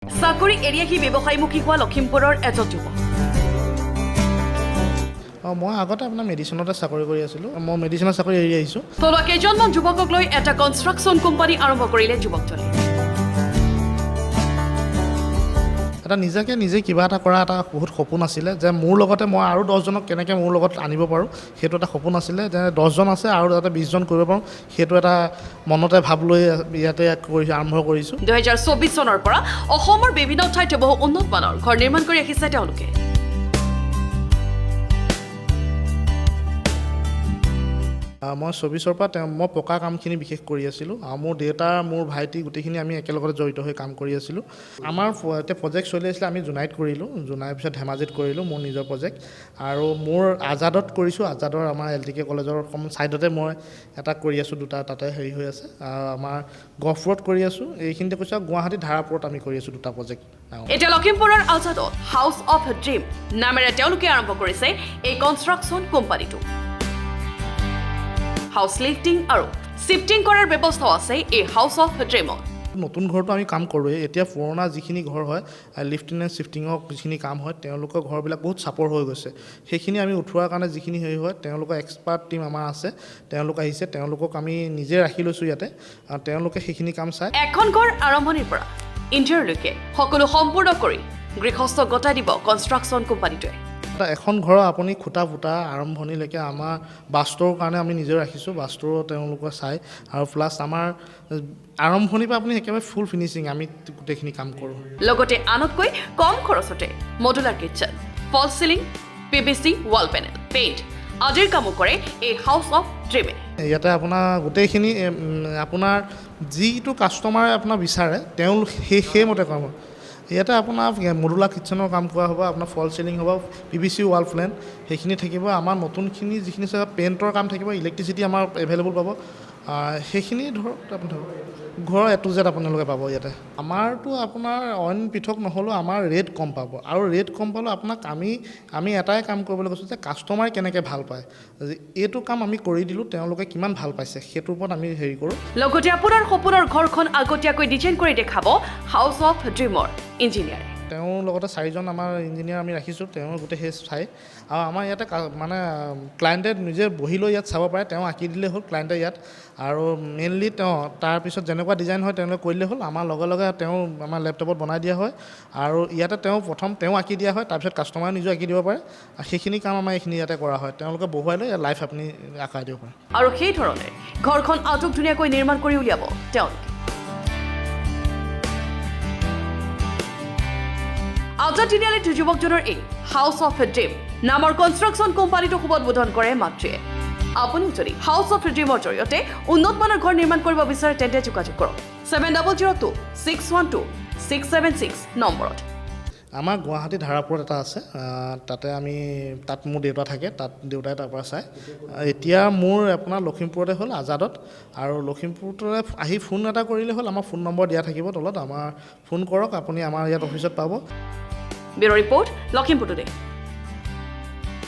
চাকৰি এৰি আহি ব্যৱসায়মুখী হোৱা লখিমপুৰৰ এজন যুৱক। মই আগতে আপোনাৰ মেডিচিনতে চাকৰি কৰি আছিলোঁ। মই মেডিচিনৰ চাকৰি এৰি আহিছোঁ। থলুৱা কেইজনমান যুৱকক লৈ এটা কনষ্ট্ৰাকশ্যন কোম্পানী আৰম্ভ কৰিলে যুৱকজনে। এটা নিজে কিবা এটা কৰা এটা বহুত সপোন আছিলে যে মোৰ লগতে মই আৰু 10জনক কেনেকৈ মোৰ লগত আনিব পাৰোঁ, সেইটো এটা সপোন আছিলে যে 10জন আছে আৰু যাতে 20জন কৰিব পাৰোঁ, সেইটো এটা মনতে ভাব লৈ ইয়াতে আৰম্ভ কৰিছোঁ। 2024 চনৰ পৰা অসমৰ বিভিন্ন ঠাইত বহু উন্নতমানৰ ঘৰ নিৰ্মাণ কৰি ৰাখিছে তেওঁলোকে। মই 24ৰ পৰা মই পকা কামখিনি বিশেষ কৰি আছিলোঁ আৰু মোৰ দেউতা মোৰ ভাইটি গোটেইখিনি আমি একেলগতে জড়িত হৈ কাম কৰি আছিলোঁ। আমাৰ এতিয়া প্ৰজেক্ট চলি আছিলে, আমি জোনাইত কৰিলোঁ, জোনাইৰ পিছত ধেমাজিত কৰিলোঁ মোৰ নিজৰ প্ৰজেক্ট, আৰু মোৰ আজাদত কৰিছোঁ। আজাদৰ আমাৰ LTK কলেজৰ ছাইডতে মই এটা কৰি আছোঁ, দুটা তাতে হেৰি হৈ আছে। আৰু আমাৰ গহপুৰত কৰি আছোঁ, এইখিনিতে কৈছোঁ, আৰু গুৱাহাটী ধাৰাপুৰত আমি কৰি আছোঁ দুটা প্ৰজেক্ট। এতিয়া লখিমপুৰৰ আজাদত হাউচ অফ ড্ৰিম নামেৰে তেওঁলোকে আৰম্ভ কৰিছে এই কনষ্ট্ৰাকশ্যন কোম্পানীটো। হাউচ লিফটিং আৰু শিফটিং কৰাৰ ব্যৱস্থাও আছে এই হাউচ অফ ড্ৰিমত। নতুন ঘৰটো আমি কাম কৰোঁৱেই। এতিয়া পুৰণা যিখিনি ঘৰ হয়, লিফটিং এণ্ড শিফটিঙৰ যিখিনি কাম হয়, তেওঁলোকৰ ঘৰবিলাক বহুত চাপৰ হৈ গৈছে। সেইখিনি আমি উঠোৱাৰ কাৰণে যিখিনি হেৰি হয়, তেওঁলোকৰ এক্সপাৰ্ট টীম আমাৰ আছে, তেওঁলোক আহিছে, তেওঁলোকক আমি নিজে ৰাখি লৈছোঁ ইয়াতে, আৰু তেওঁলোকে সেইখিনি কাম চায়। এখন ঘৰ আৰম্ভণিৰ পৰা ইণ্টেৰিয়ৰলৈকে সকলো সম্পূৰ্ণ কৰি গৃহস্থ গতাই দিব কনষ্ট্ৰাকশ্যন কোম্পানীটোৱে। এখন ঘৰৰ আপুনি খুটা ফুটা আৰম্ভণিলৈকে আমাৰ বাস্তুৰ কাৰণে আমি নিজে ৰাখিছোঁ, বাস্তুৰো তেওঁলোকে চায়, আৰু প্লাছ আমাৰ আৰম্ভণিৰ পৰা আপুনি একেবাৰে ফুল ফিনিচিং আমি গোটেইখিনি কাম কৰোঁ। লগতে আনতকৈ কম খৰচতে মডুলাৰ কিটচেন, ফল ceiling, PVC wall panel, paint আদিৰ কামো কৰে এই হাউচ অফ ড্ৰিমে। ইয়াতে আপোনাৰ গোটেইখিনি আপোনাৰ যিটো কাষ্টমাৰে আপোনাৰ বিচাৰে তেওঁলোক সেইমতে কাম হয়। ইয়াতে আপোনাৰ মডুলাৰ কিটচেনৰ কাম কৰা হ'ব, আপোনাৰ ফল চিলিং হ'ব, PVC ৱাল প্লেন সেইখিনি থাকিব। আমাৰ নতুনখিনি যিখিনি পেইণ্টৰ কাম থাকিব, ইলেক্ট্ৰিচিটি আমাৰ এভেইলেবল পাব, সেইখিনি ধৰক আপুনি ঘৰৰ A to Z আপোনালোকে পাব ইয়াতে। আমাৰতো আপোনাৰ অইন পৃথক নহ'লেও আমাৰ ৰেট কম পাব, আৰু ৰেট কম পালেও আপোনাক আমি এটাই কাম কৰিবলৈ কৈছোঁ যে কাষ্টমাৰে কেনেকৈ ভাল পায়, এইটো কাম আমি কৰি দিলোঁ, তেওঁলোকে কিমান ভাল পাইছে সেইটোৰ ওপৰত আমি হেৰি কৰোঁ। লগতে আপোনাৰ সপোনৰ ঘৰখন আগতীয়াকৈ ডিজাইন কৰি দেখাব হাউচ অফ ড্ৰিমৰ ইঞ্জিনিয়াৰে। তেওঁৰ লগতে 4জন আমাৰ ইঞ্জিনিয়াৰ আমি ৰাখিছোঁ, তেওঁ গোটেই সেই চাই, আৰু আমাৰ ইয়াতে মানে ক্লায়েণ্টে নিজে বহি লৈ ইয়াত চাব পাৰে, তেওঁ আঁকি দিলেই হ'ল ক্লায়েণ্টে ইয়াত, আৰু মেইনলি তেওঁ তাৰপিছত যেনেকুৱা ডিজাইন হয় তেওঁলোকে কৰি দিলেই হ'ল, আমাৰ লগে তেওঁ আমাৰ লেপটপত বনাই দিয়া হয়, আৰু ইয়াতে প্ৰথম তেওঁ আঁকি দিয়া হয়, তাৰপিছত কাষ্টমাৰে নিজে আঁকি দিব পাৰে, সেইখিনি কাম আমাৰ এইখিনি ইয়াতে কৰা হয়, তেওঁলোকে বহুৱাই লৈ লাইভ আপুনি আঁকাই দিব পাৰে। আৰু সেই ধৰণে ঘৰখন আটক ধুনীয়াকৈ নিৰ্মাণ কৰি উলিয়াব তেওঁলোকে। আজাদ তিনিআলিত যুৱকজনৰ এই হাউচ অফ ড্ৰিম নামৰ কনষ্ট্ৰাকশ্যন কোম্পানীটো শুভ উদ্বোধন কৰে মাতৃয়ে। আপুনিও যদি হাউচ অফ ড্ৰিমৰ জৰিয়তে উন্নতমানৰ ঘৰ নিৰ্মাণ কৰিব বিচাৰে তেন্তে যোগাযোগ কৰক 7002612676 নম্বৰত। আমাৰ গুৱাহাটী ধাৰাপুৰত এটা আছে, তাত মোৰ দেউতা থাকে, দেউতাই তাৰ পৰা চায়। এতিয়া মোৰ আপোনাৰ লখিমপুৰতে হ'ল আজাদত, আৰু লখিমপুৰতে আহি ফোন এটা কৰিলে হ'ল, আমাৰ ফোন নম্বৰ দিয়া থাকিব তলত, আমাৰ ফোন কৰক, আপুনি আমাৰ ইয়াত অফিচত পাব। Bureau report, Lakhimpur today.